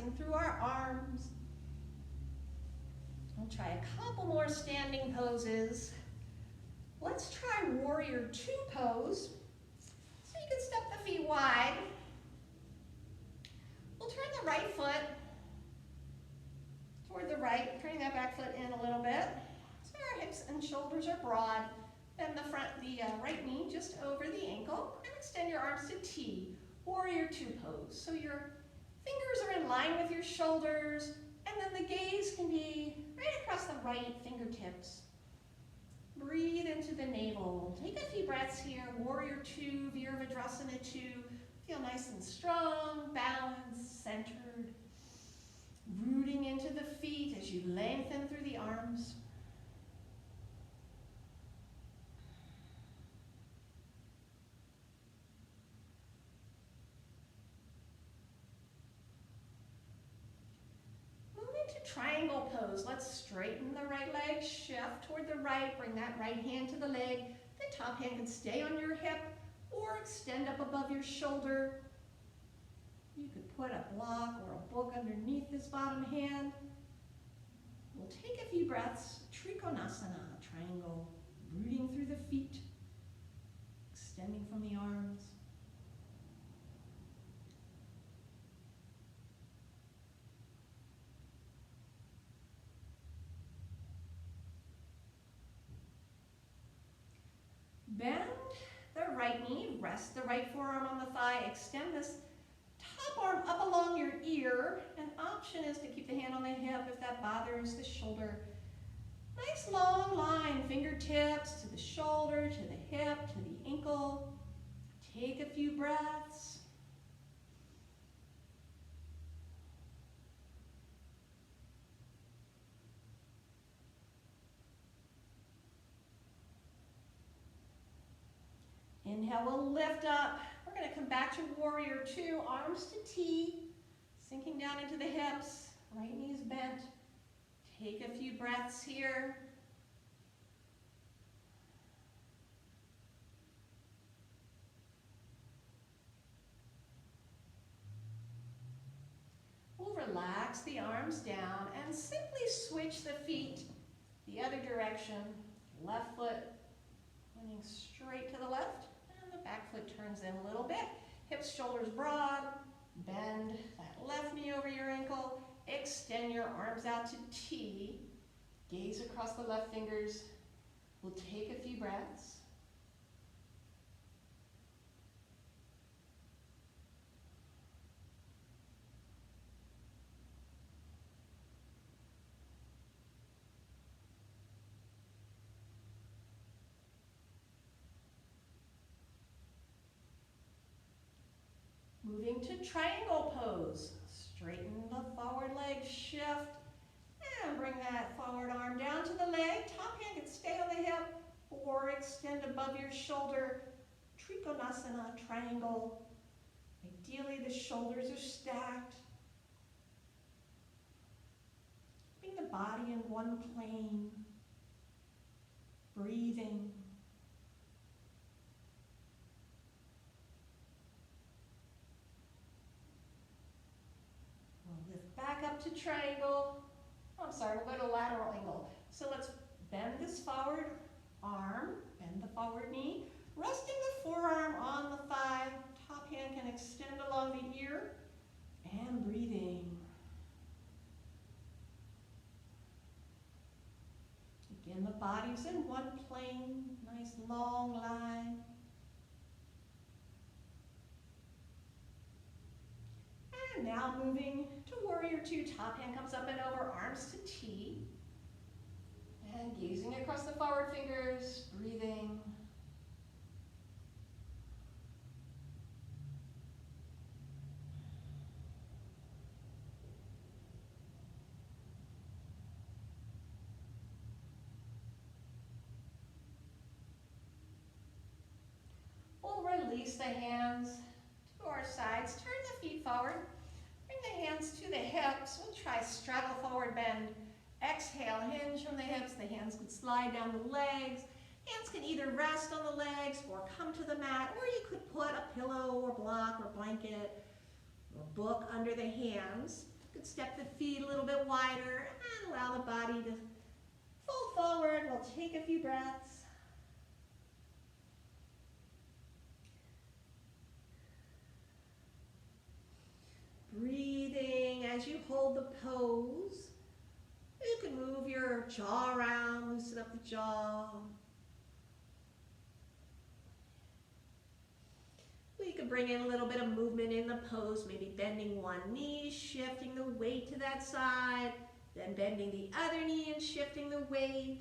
passing through our arms. We'll try a couple more standing poses. Let's try warrior two pose. So you can step the feet wide. We'll turn the right foot toward the right, turning that back foot in a little bit. So our hips and shoulders are broad. Bend the right knee just over the ankle and extend your arms to T, warrior two pose. So your fingers are in line with your shoulders, and then the gaze can be right across the right fingertips. Breathe into the navel. Take a few breaths here. Warrior two, Virabhadrasana two. Feel nice and strong, balanced, centered. Rooting into the feet as you lengthen through the arms. Triangle pose. Let's straighten the right leg, shift toward the right, bring that right hand to the leg. The top hand can stay on your hip or extend up above your shoulder. You could put a block or a book underneath this bottom hand. We'll take a few breaths. Trikonasana, triangle, rooting through the feet, extending from the arms. Bend the right knee, rest the right forearm on the thigh, extend this top arm up along your ear. An option is to keep the hand on the hip if that bothers the shoulder. Nice long line, fingertips to the shoulder, to the hip, to the ankle. Take a few breaths. Inhale, we'll lift up. We're going to come back to warrior two, arms to T, sinking down into the hips, right knee's bent. Take a few breaths here. We'll relax the arms down and simply switch the feet the other direction. Left foot pointing straight to the left. Back foot turns in a little bit. Hips, shoulders broad. Bend that left knee over your ankle. Extend your arms out to T. Gaze across the left fingers. We'll take a few breaths. Moving to triangle pose. Straighten the forward leg, shift, and bring that forward arm down to the leg. Top hand can stay on the hip or extend above your shoulder. Trikonasana, triangle. Ideally, the shoulders are stacked. Bring the body in one plane. Breathing. Back up to triangle. We'll go to lateral angle. So let's bend this forward arm, bend the forward knee, resting the forearm on the thigh. Top hand can extend along the ear, and breathing. Again, the body's in one plane, nice long line. And now moving to warrior two, top hand comes up and over, arms to T. And gazing across the forward fingers, breathing. We'll release the hands to our sides, turn the feet forward. Bring the hands to the hips. We'll try straddle forward bend. Exhale, hinge from the hips. The hands can slide down the legs. Hands can either rest on the legs or come to the mat, or you could put a pillow or block or blanket or book under the hands. You could step the feet a little bit wider and allow the body to fold forward. We'll take a few breaths. Breathing as you hold the pose. You can move your jaw around, loosen up the jaw. You can bring in a little bit of movement in the pose, maybe bending one knee, shifting the weight to that side, then bending the other knee and shifting the weight.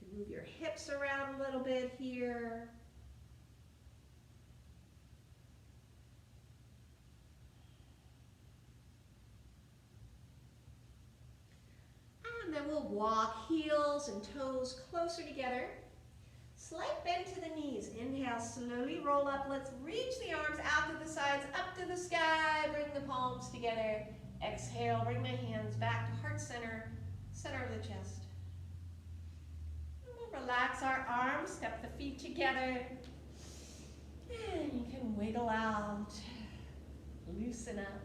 You can move your hips around a little bit here. And then we'll walk heels and toes closer together. Slight bend to the knees. Inhale, slowly roll up. Let's reach the arms out to the sides, up to the sky. Bring the palms together. Exhale, bring my hands back to heart center, center of the chest. And we'll relax our arms, step the feet together. And you can wiggle out, loosen up.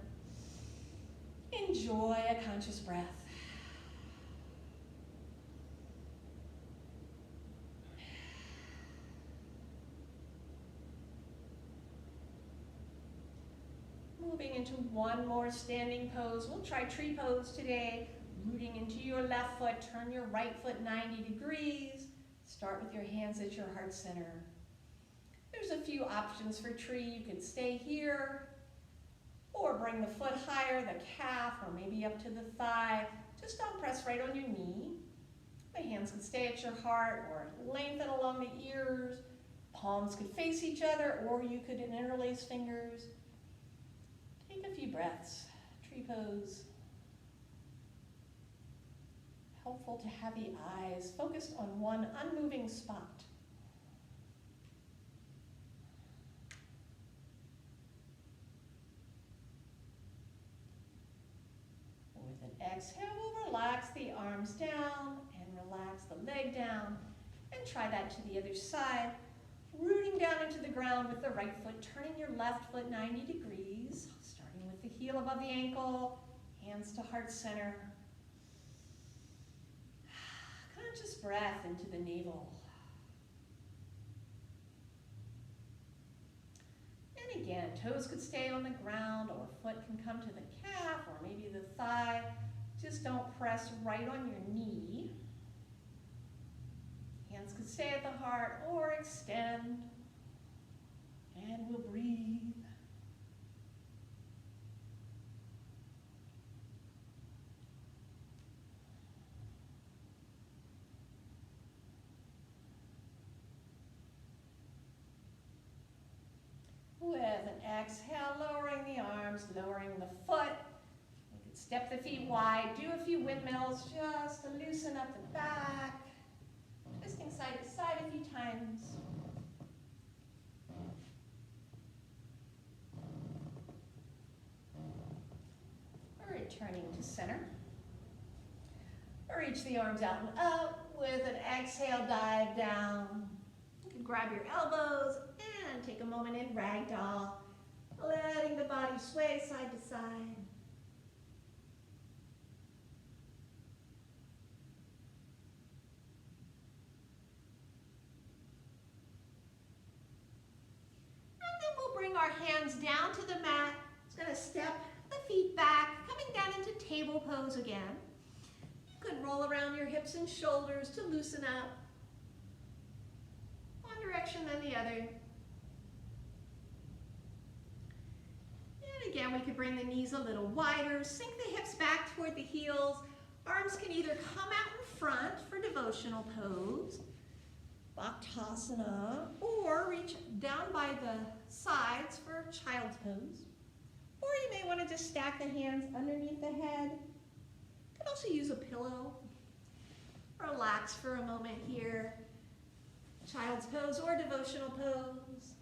Enjoy a conscious breath. Moving into one more standing pose. We'll try tree pose today. Rooting into your left foot, turn your right foot 90 degrees. Start with your hands at your heart center. There's a few options for tree. You could stay here, or bring the foot higher, the calf, or maybe up to the thigh. Just don't press right on your knee. The hands could stay at your heart, or lengthen along the ears. Palms could face each other, or you could interlace fingers. Take a few breaths, tree pose. Helpful to have the eyes focused on one unmoving spot. With an exhale, we'll relax the arms down and relax the leg down. And try that to the other side. Rooting down into the ground with the right foot, turning your left foot 90 degrees. Starting with the heel above the ankle, hands to heart center. Conscious breath into the navel. And again, toes could stay on the ground, or foot can come to the calf, or maybe the thigh. Just don't press right on your knee. Hands could stay at the heart or extend. And we'll breathe. With an exhale, lowering the arms, lowering the foot. You can step the feet wide, do a few windmills just to loosen up the back. Twisting side to side a few times. Returning to center. Reach the arms out and up. With an exhale, dive down. You can grab your elbows and take a moment in ragdoll, letting the body sway side to side. And then we'll bring our hands down to the mat. It's going to step the feet back, coming down into table pose again. You could roll around your hips and shoulders to loosen up. One direction, then the other. And again, we could bring the knees a little wider, sink the hips back toward the heels. Arms can either come out in front for devotional pose, Bhaktasana, or reach down by the sides for child's pose. Or you may want to just stack the hands underneath the head. You could also use a pillow. Relax for a moment here. Child's pose or devotional pose.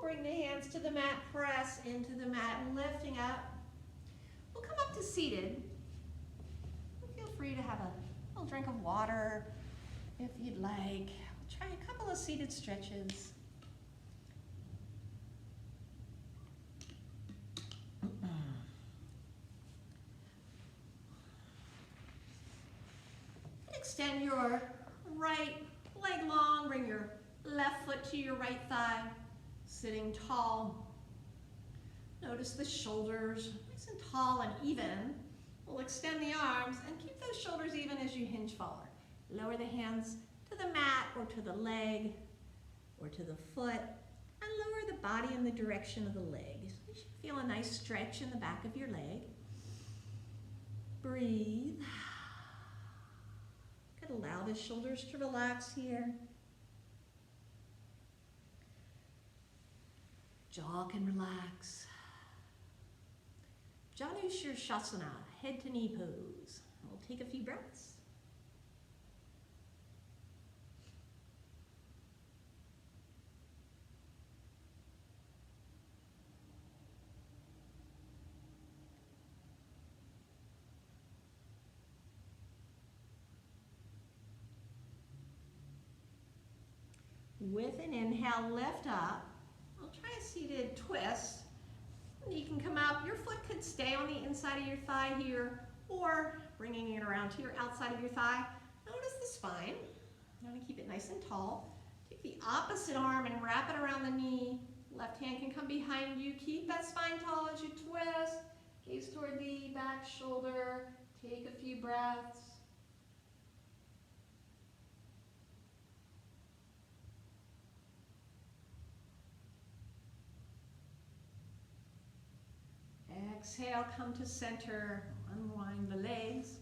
bring the hands to the mat, press into the mat, and lifting up. We'll come up to seated. Feel free to have a little drink of water if you'd like. We'll try a couple of seated stretches. Extend your right leg long, bring your left foot to your right thigh, sitting tall. Notice the shoulders, nice and tall and even. We'll extend the arms and keep those shoulders even as you hinge forward. Lower the hands to the mat or to the leg or to the foot, and lower the body in the direction of the leg. So you should feel a nice stretch in the back of your leg. Breathe. Could allow the shoulders to relax here. Jaw can relax. Shasana, head to knee pose. We'll take a few breaths. With an inhale, lift up. We'll try a seated twist. You can come up, your foot could stay on the inside of your thigh here, or bringing it around to your outside of your thigh. Notice the spine. You want to keep it nice and tall. Take the opposite arm and wrap it around the knee. Left hand can come behind you. Keep that spine tall as you twist. Gaze toward the back shoulder. Take a few breaths. Exhale, come to center, unwind the legs.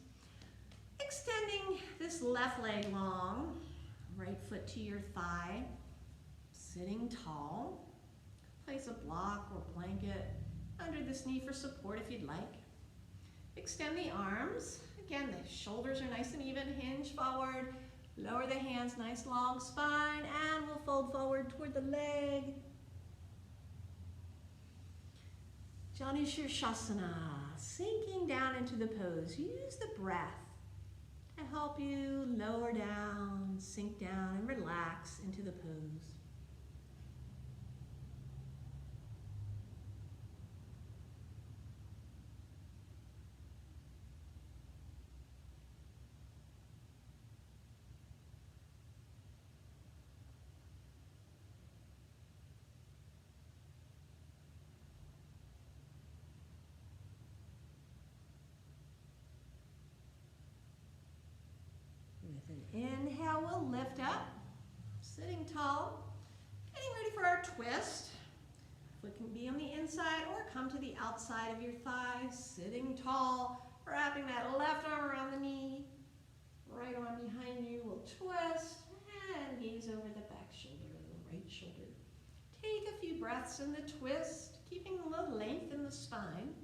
Extending this left leg long, right foot to your thigh, sitting tall. Place a block or blanket under this knee for support if you'd like. Extend the arms. Again, the shoulders are nice and even, hinge forward. Lower the hands, nice long spine, and we'll fold forward toward the leg. Shasana, sinking down into the pose. Use the breath to help you lower down, sink down, and relax into the pose. Inhale, we'll lift up, sitting tall, getting ready for our twist. Foot can be on the inside or come to the outside of your thigh, sitting tall, wrapping that left arm around the knee, right arm behind you, we'll twist, and gaze over the back shoulder, the right shoulder. Take a few breaths in the twist, keeping a little length in the spine.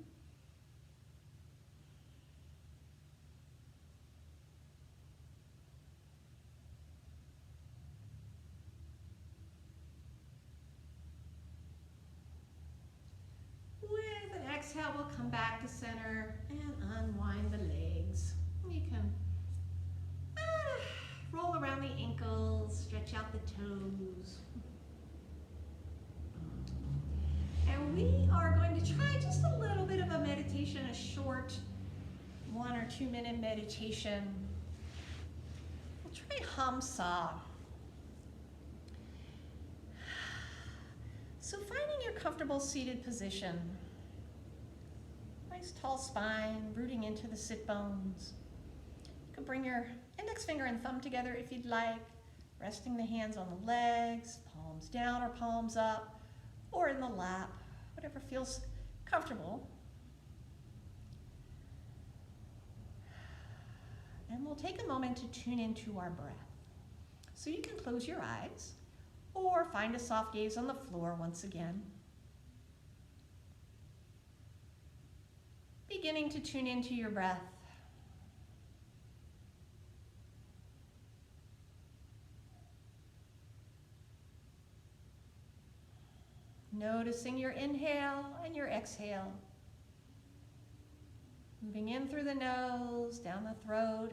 Exhale, we'll come back to center and unwind the legs. You can roll around the ankles, stretch out the toes. And we are going to try just a little bit of a meditation, a short 1 or 2 minute meditation. We'll try Hamsa. So finding your comfortable seated position. Nice tall spine, rooting into the sit bones. You can bring your index finger and thumb together if you'd like, resting the hands on the legs, palms down or palms up, or in the lap, whatever feels comfortable. And we'll take a moment to tune into our breath. So you can close your eyes or find a soft gaze on the floor once again. Beginning to tune into your breath. Noticing your inhale and your exhale. Moving in through the nose, down the throat,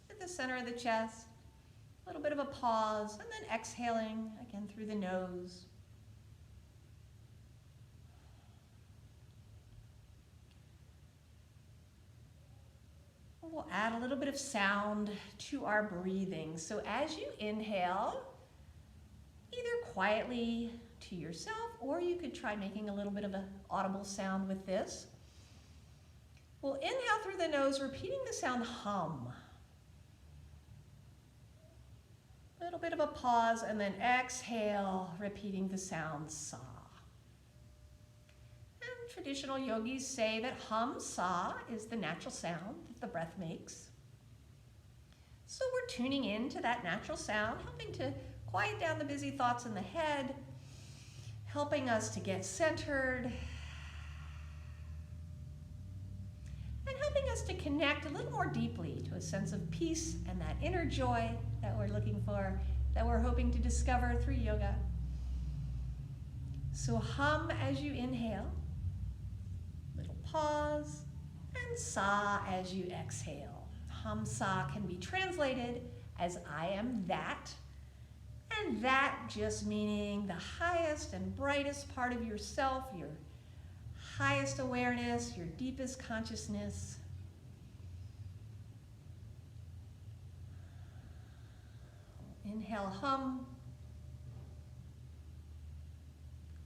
to the center of the chest. A little bit of a pause, and then exhaling again through the nose. We'll add a little bit of sound to our breathing. So as you inhale, either quietly to yourself, or you could try making a little bit of an audible sound with this. We'll inhale through the nose, repeating the sound hum. A little bit of a pause, and then exhale, repeating the sound sa. And traditional yogis say that hum sa is the natural sound that the breath makes. So we're tuning into that natural sound, helping to quiet down the busy thoughts in the head, helping us to get centered, and helping us to connect a little more deeply to a sense of peace and that inner joy that we're looking for, that we're hoping to discover through yoga. So hum as you inhale, little pause, and sa as you exhale. Hum sa can be translated as I am that, and that just meaning the highest and brightest part of yourself, your highest awareness, your deepest consciousness. Inhale, hum.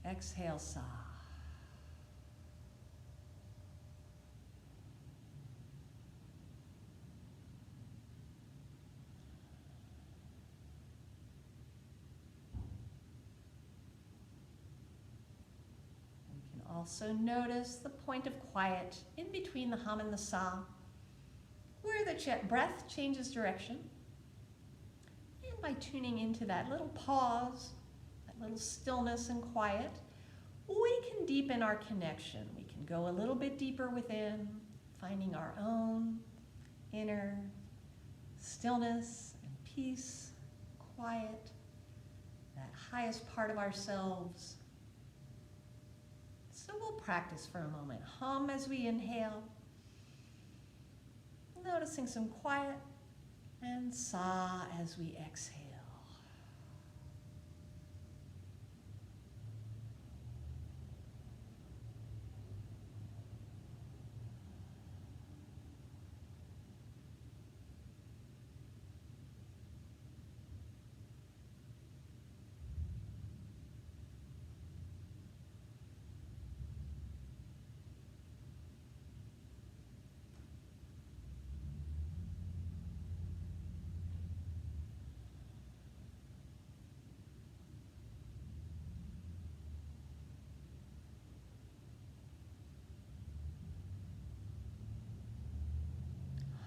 Exhale, sa. Also notice the point of quiet in between the hum and the sa, where the breath changes direction. And by tuning into that little pause, that little stillness and quiet, we can deepen our connection. We can go a little bit deeper within, finding our own inner stillness and peace, quiet, that highest part of ourselves. So we'll practice for a moment. Hum as we inhale, noticing some quiet, and sa as we exhale.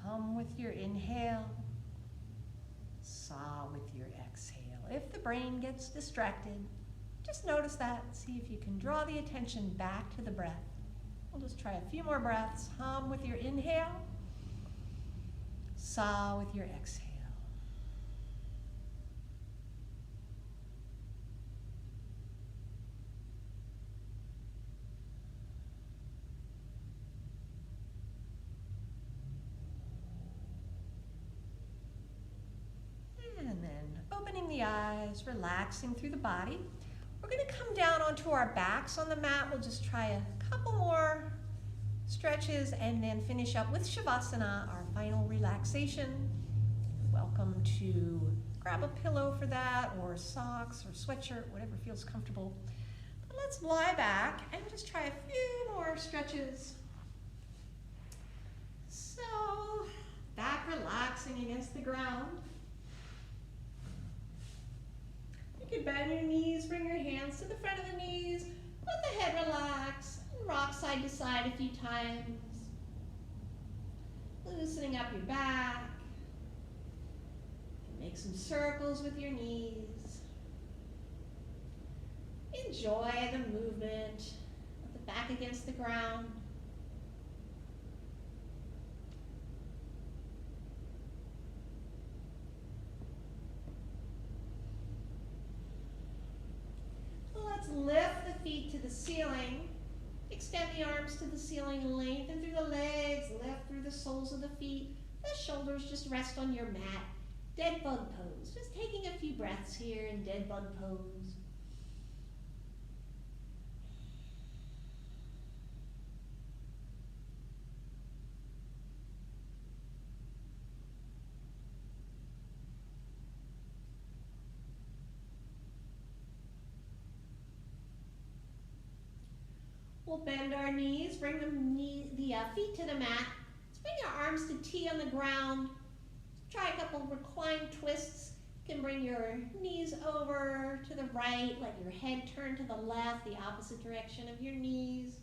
Hum with your inhale, sa with your exhale. If the brain gets distracted, just notice that. See if you can draw the attention back to the breath. We'll just try a few more breaths. Hum with your inhale, sa with your exhale. And then opening the eyes, relaxing through the body. We're going to come down onto our backs on the mat. We'll just try a couple more stretches and then finish up with Savasana, our final relaxation. You're welcome to grab a pillow for that, or socks or sweatshirt, whatever feels comfortable. But let's lie back and just try a few more stretches. So, back relaxing against the ground. You can bend your knees, bring your hands to the front of the knees, let the head relax, and rock side to side a few times. Loosening up your back. Make some circles with your knees. Enjoy the movement of the back against the ground. Let's lift the feet to the ceiling. Extend the arms to the ceiling, lengthen through the legs, lift through the soles of the feet. The shoulders just rest on your mat. Dead bug pose. Just taking a few breaths here in dead bug pose. We'll bend our knees, bring the feet to the mat. Let's bring your arms to T on the ground. Try a couple reclined twists. You can bring your knees over to the right, let your head turn to the left, the opposite direction of your knees.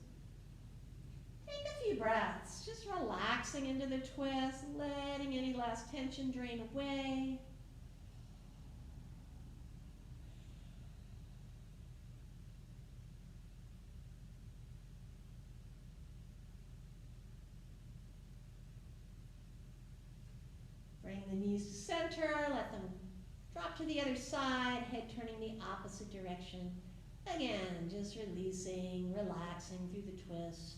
Take a few breaths, just relaxing into the twist, letting any last tension drain away. Bring the knees to center, let them drop to the other side, head turning the opposite direction. Again, just releasing, relaxing through the twist.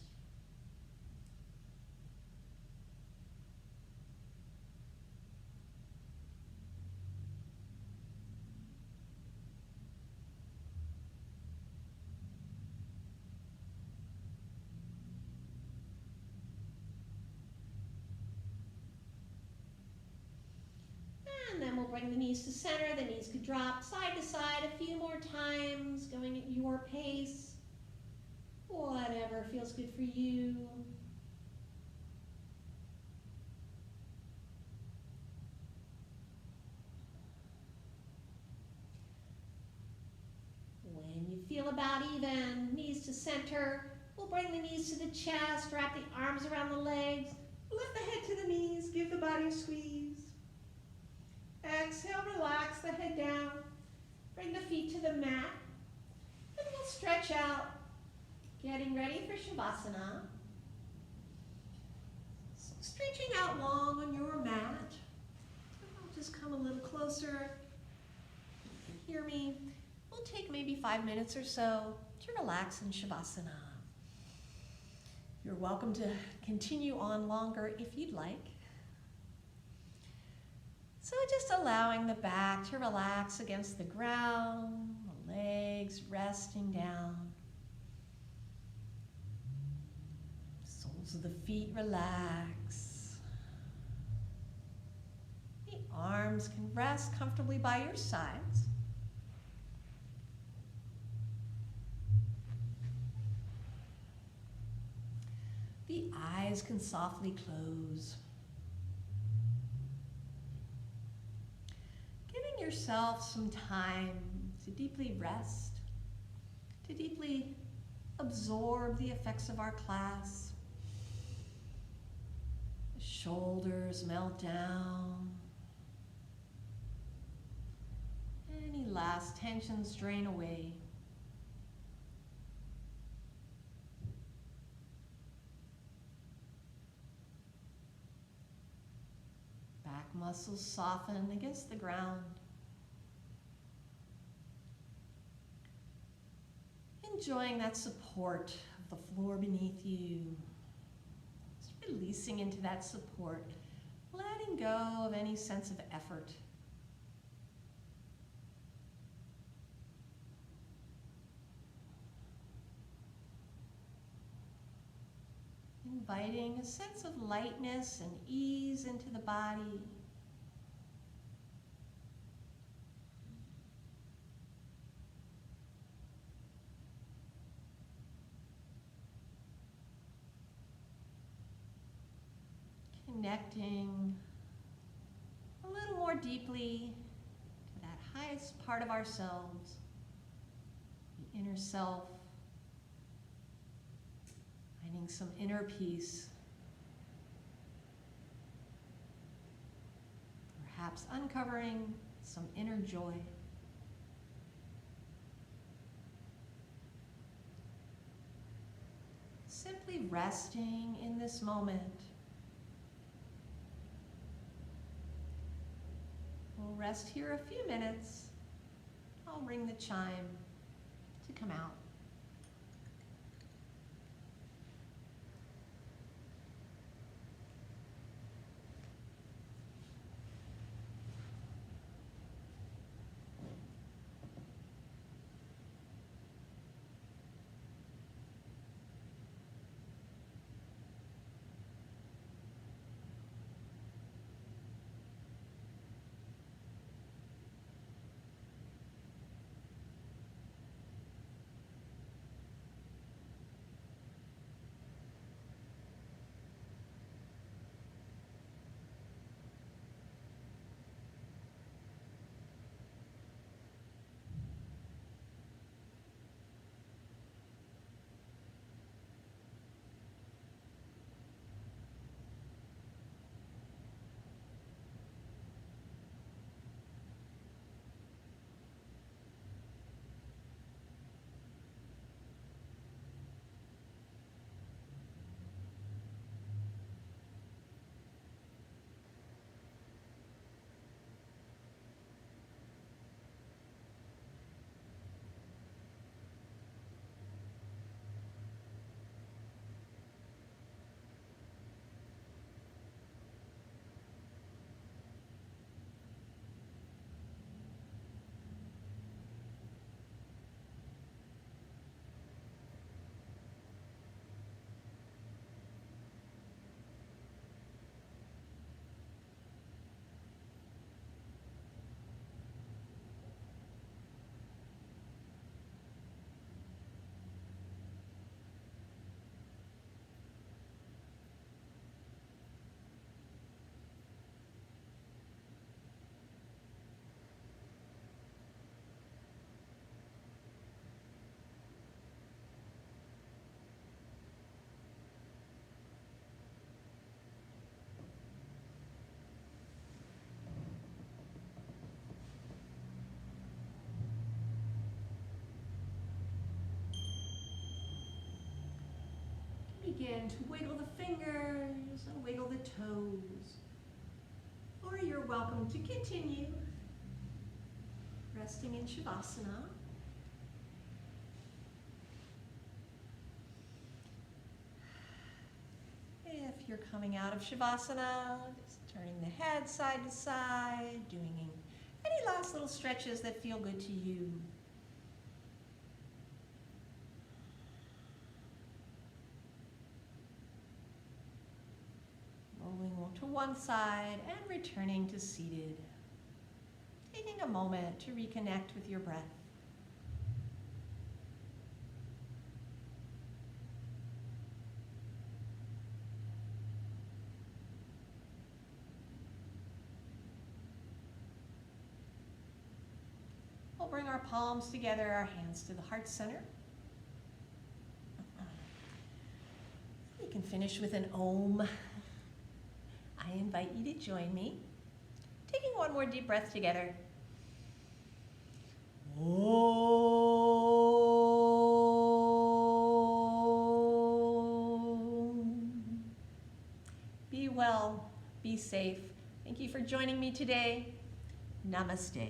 And then we'll bring the knees to center. The knees could drop side to side a few more times, going at your pace. Whatever feels good for you. When you feel about even, knees to center, we'll bring the knees to the chest, wrap the arms around the legs, lift the head to the knees, give the body a squeeze. Exhale, relax the head down. Bring the feet to the mat. And we'll stretch out, getting ready for Savasana. So stretching out long on your mat. I'll just come a little closer. You can hear me. We'll take maybe 5 minutes or so to relax in Savasana. You're welcome to continue on longer if you'd like. So just allowing the back to relax against the ground, the legs resting down. Soles of the feet relax. The arms can rest comfortably by your sides. The eyes can softly close. Giving yourself some time to deeply rest, to deeply absorb the effects of our class. The shoulders melt down. Any last tensions drain away. Back muscles soften against the ground. Enjoying that support of the floor beneath you. Just releasing into that support, letting go of any sense of effort. Inviting a sense of lightness and ease into the body. Connecting a little more deeply to that highest part of ourselves, the inner self. Finding some inner peace, perhaps uncovering some inner joy. Simply resting in this moment. We'll rest here a few minutes. I'll ring the chime to come out. begin to wiggle the fingers and wiggle the toes. Or you're welcome to continue resting in Savasana. If you're coming out of Savasana, just turning the head side to side, doing any last little stretches that feel good to you. Rolling to one side and returning to seated. Taking a moment to reconnect with your breath. We'll bring our palms together, our hands to the heart center. You can finish with an Om. I invite you to join me. Taking one more deep breath together. Om. Be well, be safe. Thank you for joining me today. Namaste.